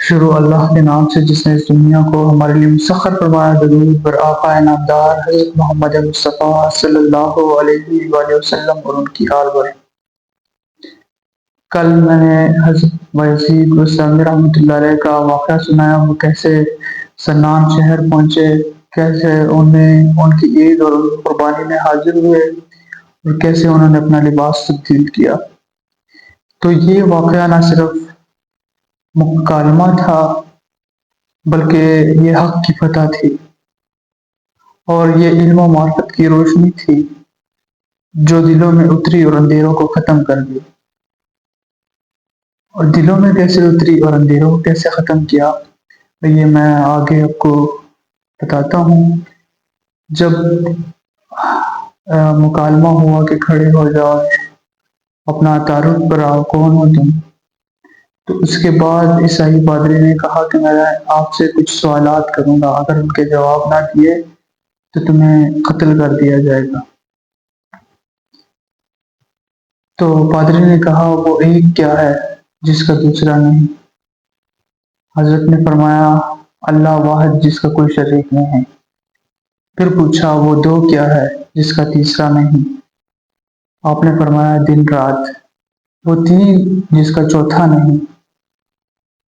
شروع اللہ کے نام سے جس نے اس دنیا کو ہمارے لیے مسخر فرمایا۔ درود بر آقا نامدار حضرت محمد مصطفیٰ صلی اللہ علیہ وآلہ وسلم اور ان کی آل پر۔ کل میں نے حضرت یزید بستامی رحمۃ اللہ علیہ کا واقعہ سنایا، وہ کیسے سنان شہر پہنچے، کیسے ان کی عید اور قربانی میں حاضر ہوئے اور کیسے انہوں نے اپنا لباس تبدیل کیا۔ تو یہ واقعہ نہ صرف مکالمہ تھا بلکہ یہ حق کی فتح تھی، اور یہ علم و معرفت کی روشنی تھی جو دلوں میں اتری اور اندھیروں کو ختم کر دی۔ اور دلوں میں کیسے اتری اور اندھیروں کو کیسے ختم کیا، یہ میں آگے آپ کو بتاتا ہوں۔ جب مکالمہ ہوا کہ کھڑے ہو جاؤ، اپنا تعارف کراؤ، کون ہو تم، تو اس کے بعد عیسائی پادری نے کہا کہ میں آپ سے کچھ سوالات کروں گا، اگر ان کے جواب نہ دیے تو تمہیں قتل کر دیا جائے گا۔ تو پادری نے کہا وہ ایک کیا ہے جس کا دوسرا نہیں؟ حضرت نے فرمایا اللہ واحد جس کا کوئی شریک نہیں ہے۔ پھر پوچھا وہ دو کیا ہے جس کا تیسرا نہیں؟ آپ نے فرمایا دن رات۔ وہ تین جس کا چوتھا نہیں؟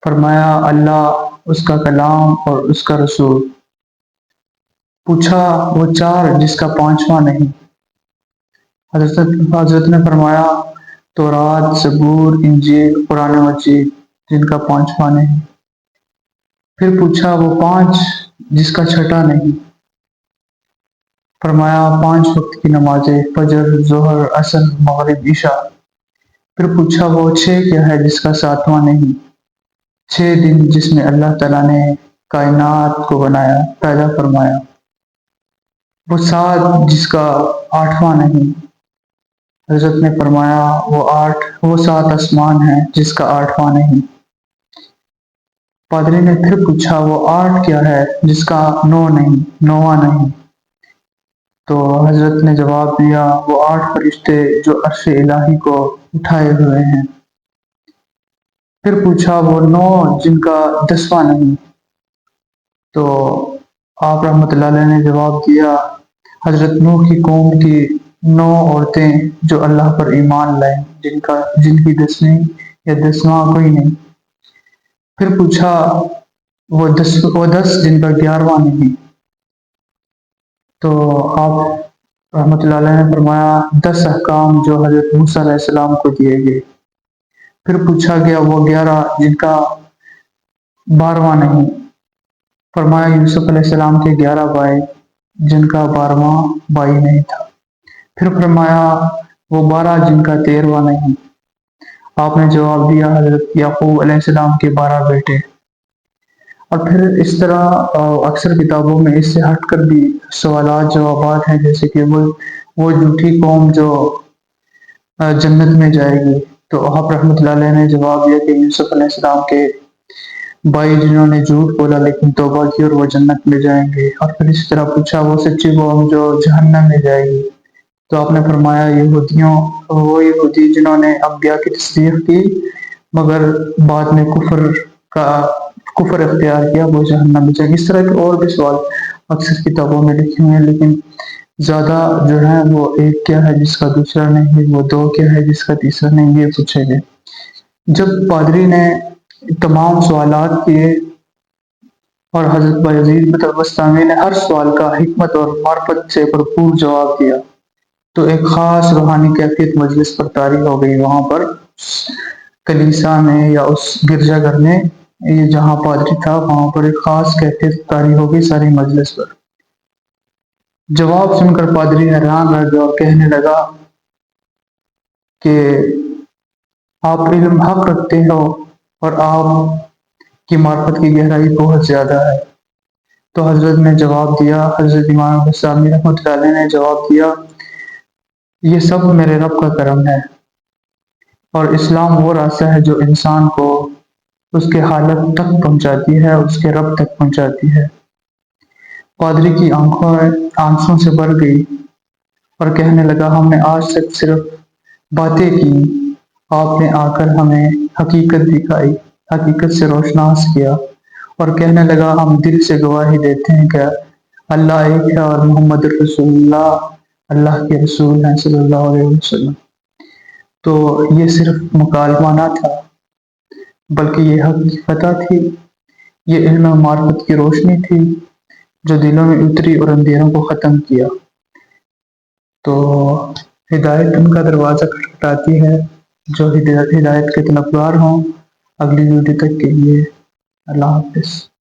فرمایا اللہ، اس کا کلام اور اس کا رسول۔ پوچھا وہ چار جس کا پانچواں نہیں؟ حضرت نے فرمایا تورات، زبور، انجیل، قرآن مجید جن کا پانچواں نہیں۔ پھر پوچھا وہ پانچ جس کا چھٹا نہیں؟ فرمایا پانچ وقت کی نمازیں، فجر، ظہر، عصر، مغرب، عشاء۔ پھر پوچھا وہ چھ کیا ہے جس کا ساتواں نہیں؟ 6 دن جس میں اللہ تعالیٰ نے کائنات کو بنایا، پیدا فرمایا۔ وہ 7 جس کا 8واں نہیں؟ حضرت نے فرمایا وہ 7 آسمان ہیں جس کا 8واں نہیں۔ پادری نے پھر پوچھا وہ 8 کیا ہے جس کا 9واں نہیں؟ تو حضرت نے جواب دیا وہ 8 فرشتے جو عرش الہی کو اٹھائے ہوئے ہیں۔ پھر پوچھا وہ 9 جن کا 10واں نہیں؟ تو آپ رحمۃ اللہ علیہ نے جواب دیا حضرت نوح کی قوم کی 9 عورتیں جو اللہ پر ایمان لائیں، جن کی 10ویں یا 10واں کوئی نہیں۔ پھر پوچھا وہ 10 جن کا 11واں نہیں؟ تو آپ رحمۃ اللہ علیہ نے فرمایا 10 احکام جو حضرت موسیٰ علیہ السلام کو دیے گئے۔ پھر پوچھا گیا وہ 11 جن کا 12واں نہیں؟ فرمایا یوسف علیہ السلام کے 11 بھائی جن کا 12واں بھائی نہیں تھا۔ پھر فرمایا وہ 12 جن کا 13واں نہیں۔ آپ نے جواب دیا حضرت یعقوب علیہ السلام کے 12 بیٹے۔ اور پھر اس طرح اکثر کتابوں میں اس سے ہٹ کر بھی سوالات جوابات ہیں، جیسے کہ وہ جھوٹی قوم جو جنت میں جائے گی، تو آپ رحمۃ اللہ علیہ نے جواب دیا کہ یوسف علیہ السلام کے بھائی جنہوں نے جھوٹ بولا لیکن توبہ کی اور وہ جنت میں جائیں گے۔ اور پھر اسی طرح پوچھا وہ سچی قوم جو جہنم میں جائے گی، تو آپ نے فرمایا وہ یہودی جنہوں نے انبیاء کی تصدیق کی مگر بعد میں کفر اختیار کیا، وہ جہنم میں جائے گی۔ اس طرح کے اور بھی سوال اکثر کتابوں میں لکھے ہوئے ہیں، لیکن زیادہ جو ہے وہ ایک کیا ہے جس کا دوسرا نہیں، وہ 2 کیا ہے جس کا تیسرا نہیں، یہ پوچھے گئے۔ جب پادری نے تمام سوالات کیے اور حضرت یزید بستامی نے ہر سوال کا حکمت اور معرفت سے بھرپور جواب دیا، تو ایک خاص روحانی کیفیت مجلس پر طاری ہو گئی۔ وہاں پر کلیسا میں یا اس گرجا گھر میں، یہ جہاں پادری تھا وہاں پر ایک خاص کیفیت طاری ہو گئی ساری مجلس پر۔ جواب سن کر پادری حیران رہ گیا اور کہنے لگا کہ آپ علم حق رکھتے ہو اور آپ کی معرفت کی گہرائی بہت زیادہ ہے۔ تو حضرت نے جواب دیا، حضرت امام بستامی رحمۃ اللہ علیہ نے جواب دیا یہ سب میرے رب کا کرم ہے، اور اسلام وہ راستہ ہے جو انسان کو اس کے حالت تک پہنچاتی ہے، اس کے رب تک پہنچاتی ہے۔ پادری کی آنکھوں سے بھر گئی اور کہنے لگا ہم نے آج تک صرف باتیں کی، آپ نے آ کر ہمیں حقیقت دکھائی۔ حقیقت سے روشناس کیا اور کہنے لگا ہم دل سے گواہی دیتے ہیں کہ اللہ ایک ہے اور محمد رسول اللہ اللہ کے رسول ہیں صلی اللہ علیہ وسلم۔ تو یہ صرف مکالمہ نہ تھا بلکہ یہ حقیقت تھی، یہ علم و معرفت کی روشنی تھی جو دلوں میں اتری اور اندھیروں کو ختم کیا۔ تو ہدایت ان کا دروازہ کھٹکھٹاتی ہے جو ہدایت کے طلبگار ہوں۔ اگلی ویڈیو تک کے لیے اللہ حافظ۔